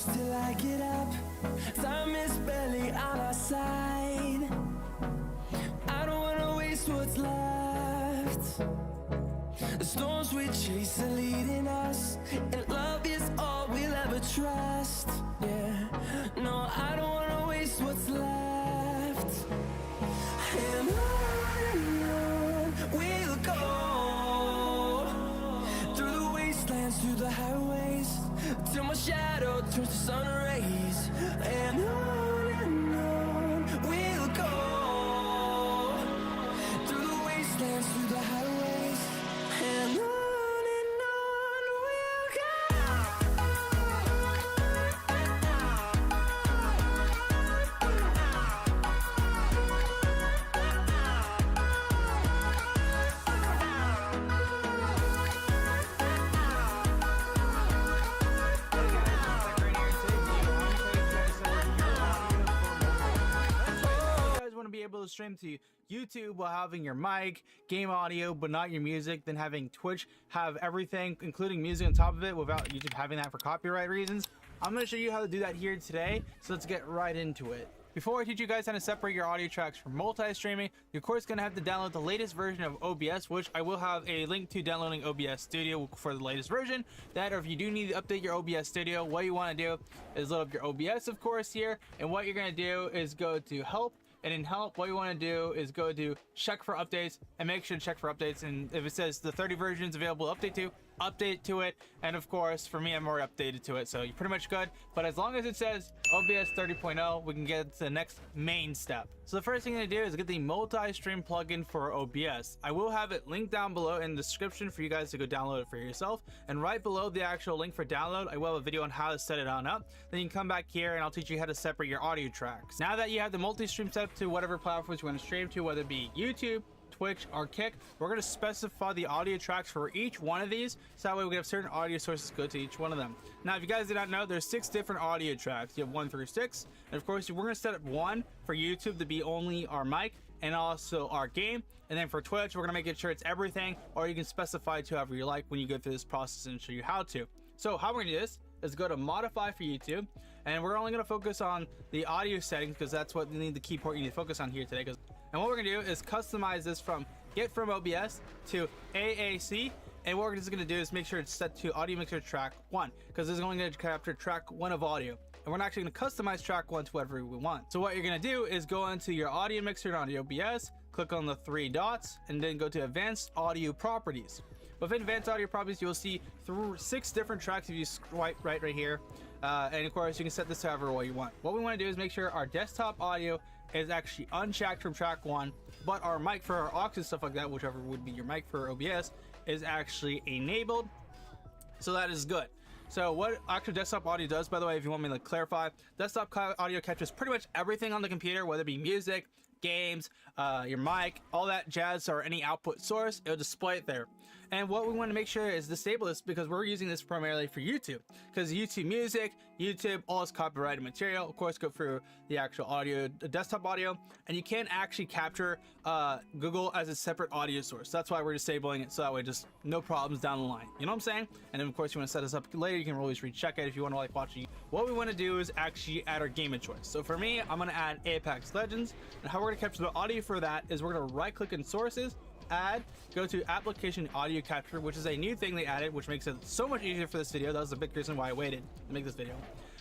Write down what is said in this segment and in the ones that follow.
close till I get up. Time is barely on our side. I don't wanna waste what's left. The storms we chase are leading us, and love is all we'll ever trust. Yeah, no, I don't wanna waste what's left. And on we'll go, through the wastelands, through the highways, till my shadow turns to sun rays. And on we'll go, through the wastelands, through the highways, and on we'll go. Be able to stream to YouTube while having your mic, game audio, but not your music, then having Twitch have everything, including music on top of it, without YouTube having that for copyright reasons. I'm going to show you how to do that here today, so let's get right into it. Before I teach you guys how to separate your audio tracks from multi-streaming, you're of course going to have to download the latest version of OBS, which I will have a link to downloading OBS Studio for the latest version. That, or if you do need to update your OBS Studio, what you want to do is load up your OBS, of course, here, and what you're going to do is go to Help. And in Help, what you want to do is go to check for updates and make sure to check for updates. And if it says the 30 version is available to update to it. And of course, for me, I'm already updated to it, so you're pretty much good. But as long as it says OBS 30.0, we can get to the next main step. So the first thing I'm gonna do is get the multi-stream plugin for OBS. I will have it linked down below in the description for you guys to go download it for yourself. And right below the actual link for download, I will have a video on how to set it on up. Then you can come back here and I'll teach you how to separate your audio tracks. Now that you have the multi-stream set up to whatever platforms you want to stream to, whether it be YouTube, Twitch, or Kick, we're going to specify the audio tracks for each one of these, so that way we have certain audio sources go to each one of them. Now, if you guys did not know, there's 6 different audio tracks. You have 1 through 6, and of course, we're going to set up 1 for YouTube to be only our mic and also our game, and then for Twitch, we're going to make it sure it's everything, or you can specify it to however you like when you go through this process and show you how to. So how we're going to do this is go to modify for YouTube, and we're only going to focus on the audio settings because that's what you need, the key part you need to focus on here today. And what we're going to do is customize this from get from OBS to AAC, and what we're just going to do is make sure it's set to audio mixer track 1 because it's only going to capture track 1 of audio, and we're actually going to customize track 1 to whatever we want. So what you're going to do is go into your audio mixer on your OBS, click on the 3 dots, and then go to advanced audio properties. Within advanced audio properties, you'll see through 6 different tracks if you swipe right here. And of course, you can set this to however way you want. What we want to do is make sure our desktop audio is actually unchecked from track 1, but our mic for our aux and stuff like that, whichever would be your mic for OBS, is actually enabled. So that is good. So what actual desktop audio does, by the way, if you want me to clarify, desktop audio captures pretty much everything on the computer, whether it be music, games, your mic, all that jazz, or any output source, it'll display it there. And what we want to make sure is disable this because we're using this primarily for YouTube, because YouTube Music, YouTube, all is copyrighted material. Of course, go through the actual audio, the desktop audio, and you can't actually capture Google as a separate audio source. That's why we're disabling it, so that way just no problems down the line. You know what I'm saying? And then of course, you want to set this up later. You can always recheck it if you want to like watching. What we want to do is actually add our game of choice. So for me, I'm going to add Apex Legends, and how we're going to capture the audio for that is we're going to right click in sources, add, go to application audio capture, which is a new thing they added, which makes it so much easier for this video. That was the big reason why I waited to make this video.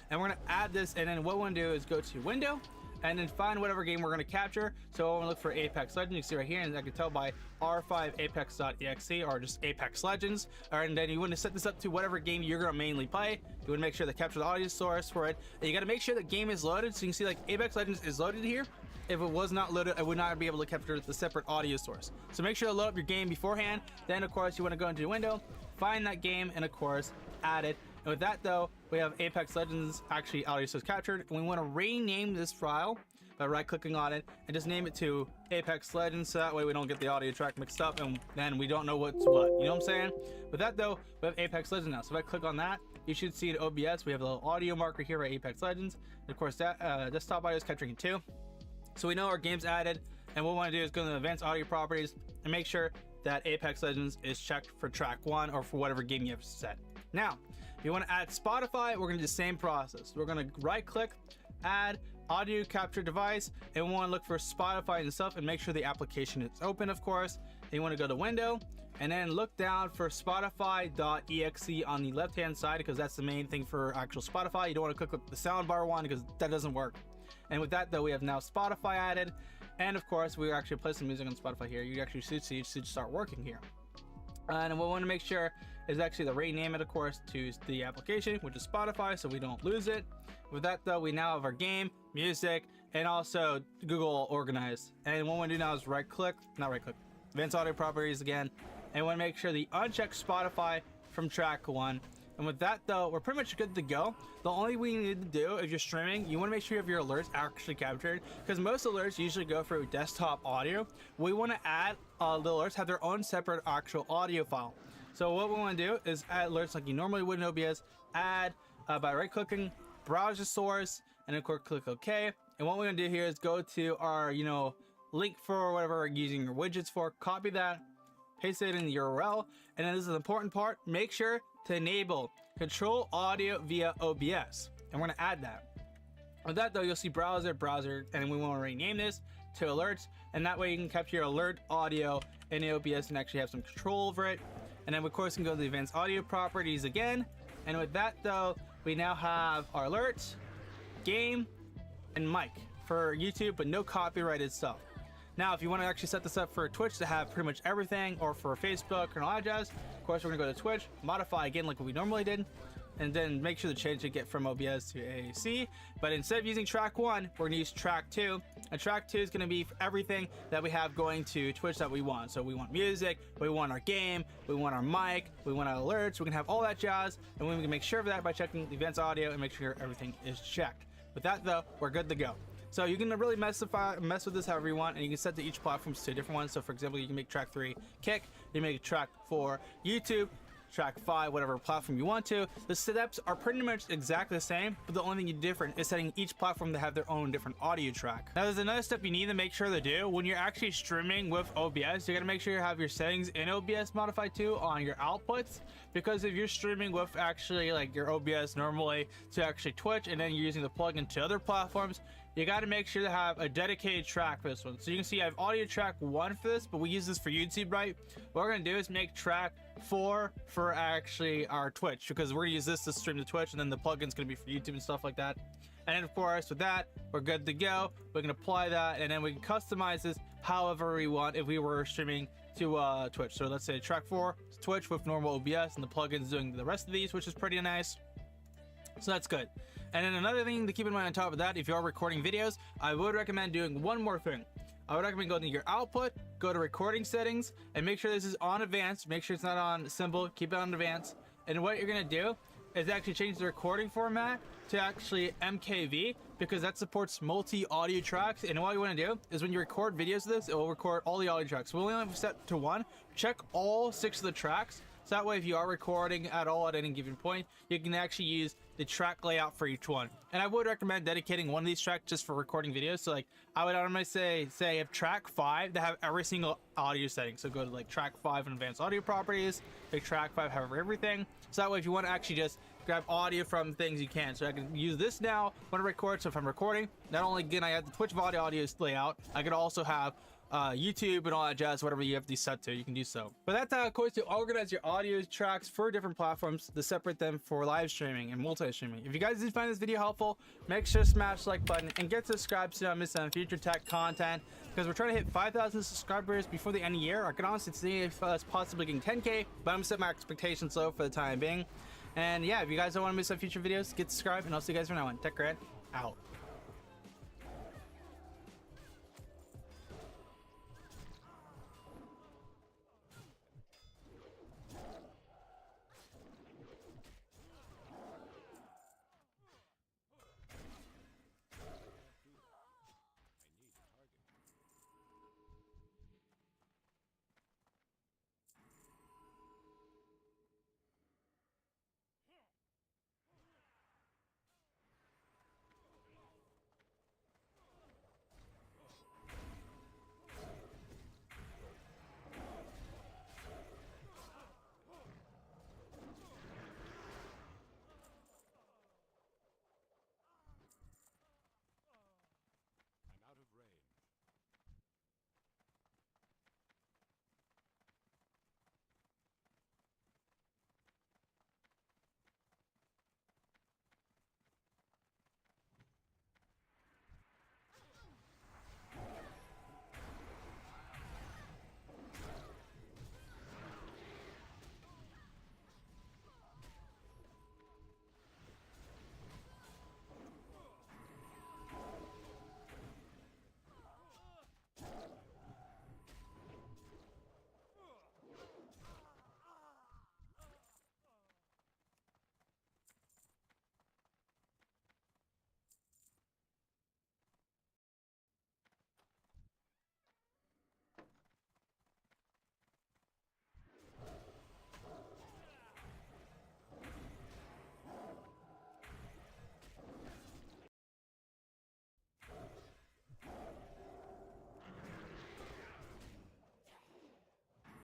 And we're going to add this, and then what we want to do is go to window and then find whatever game we're going to capture. So I want to look for Apex Legends. You can see right here, and I can tell by r5apex.exe or just Apex Legends. And then you want to set this up to whatever game you're going to mainly play. You want to make sure to capture the audio source for it, and you got to make sure the game is loaded. So you can see like Apex Legends is loaded here. If it was not loaded, I would not be able to capture the separate audio source. So make sure to load up your game beforehand. Then of course you want to go into window, find that game, and of course add it. And with that though, we have Apex Legends actually audio source captured, and we want to rename this file by right clicking on it and just name it to Apex Legends, so that way we don't get the audio track mixed up and then we don't know what's what. You know what I'm saying? With that though, we have Apex Legends now. So if I click on that, you should see in OBS we have a little audio marker here by Apex Legends, and of course that desktop audio is capturing it too. So we know our game's added, and what we want to do is go to the advanced audio properties and make sure that Apex Legends is checked for track 1 or for whatever game you have set. Now, If you want to add Spotify, we're going to do the same process. We're going to right click, add audio capture device, and we want to look for Spotify and stuff and make sure the application is open, of course. And you want to go to window and then look down for Spotify.exe on the left hand side, because that's the main thing for actual Spotify. You don't want to click the soundbar one because that doesn't work. And with that though, we have now Spotify added, and of course we actually play some music on Spotify here. You actually should start working here. And what we want to make sure is actually to rename it, of course, to the application, which is Spotify, so we don't lose it. With that though, we now have our game, music, and also Google organized. And what we want to do now is advanced audio properties again, and we want to make sure the uncheck Spotify from track 1. And with that though, we're pretty much good to go. The only thing you need to do if you're streaming, you want to make sure you have your alerts actually captured, because most alerts usually go through desktop audio. We want to add the alerts have their own separate actual audio file. So what we want to do is add alerts like you normally would in OBS, add by right clicking, browse source, and of course click OK. And what we're going to do here is go to our link for whatever we're using your widgets for, copy that, paste it in the URL, and then this is an important part, make sure to enable control audio via OBS, and we're going to add that. With that though, you'll see browser, and we want to rename this to alerts, and that way you can capture your alert audio in the OBS and actually have some control over it. And then of course you can go to the advanced audio properties again, and with that though, we now have our alerts, game, and mic for YouTube, but no copyrighted stuff. Now, if you want to actually set this up for Twitch to have pretty much everything, or for Facebook and all that jazz, of course, we're going to go to Twitch, modify again like what we normally did, and then make sure to change it, get from OBS to AAC. But instead of using track 1, we're going to use track 2. And track 2 is going to be for everything that we have going to Twitch that we want. So we want music, we want our game, we want our mic, we want our alerts, we can have all that jazz, and we can make sure of that by checking the advanced audio and make sure everything is checked. With that though, we're good to go. So you can really mess with this however you want, and you can set to each platform to different ones. So for example, you can make track 3 Kick, you make track 4 YouTube, track 5 whatever platform you want to. The steps are pretty much exactly the same, but the only thing different is setting each platform to have their own different audio track. Now there's another step you need to make sure to do when you're actually streaming with OBS. You gotta make sure you have your settings in OBS modified too on your outputs, because if you're streaming with actually like your OBS normally to actually Twitch, and then you're using the plugin to other platforms, you got to make sure to have a dedicated track for this one. So you can see I have audio track 1 for this, but we use this for YouTube, right? What we're going to do is make track 4 for actually our Twitch, because we're going to use this to stream to Twitch, and then the plugin's going to be for YouTube and stuff like that. And then of course with that, we're good to go. We can apply that, and then we can customize this however we want if we were streaming to Twitch. So let's say track 4 to Twitch with normal OBS, and the plugin's doing the rest of these, which is pretty nice. So that's good. And then another thing to keep in mind on top of that, if you are recording videos, I would recommend doing one more thing. I would recommend going to your output, go to recording settings, and make sure this is on advanced. Make sure it's not on simple, keep it on advanced. And what you're gonna do is actually change the recording format to actually MKV, because that supports multi-audio tracks. And what you want to do is when you record videos of this, it will record all the audio tracks. We only have set to 1. Check all 6 of the tracks, so that way if you are recording at all at any given point, you can actually use the track layout for each one. And I would recommend dedicating one of these tracks just for recording videos. So like I would automatically say if track 5 to have every single audio setting. So go to like track 5 in advanced audio properties, make track 5 have everything. So that way if you want to actually just grab audio from things, you can. So I can use this now when I record. So if I'm recording, not only can I have the Twitch audio layout, I could also have YouTube and all that jazz, whatever you have these set to, you can do so. But that's how, of course, to organize your audio tracks for different platforms to separate them for live streaming and multi-streaming. If you guys did find this video helpful, make sure to smash the like button and get subscribed so you don't miss on future tech content, because we're trying to hit 5,000 subscribers before the end of the year. I can honestly see us possibly getting 10K, but I'm gonna set my expectations low for the time being. And yeah, if you guys don't want to miss on future videos, get subscribed, and I'll see you guys from now on. Tech Grant out.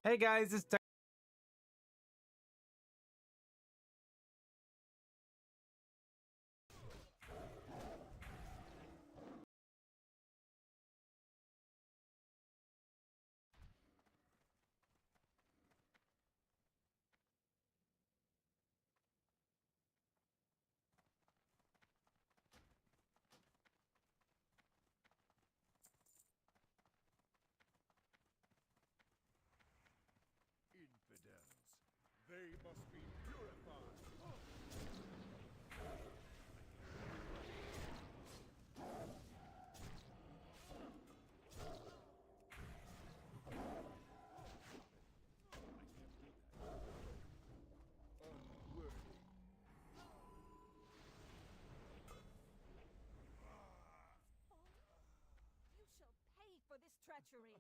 Hey guys, it's Infidels. They must be purified. Unworthy. You shall pay for this treachery.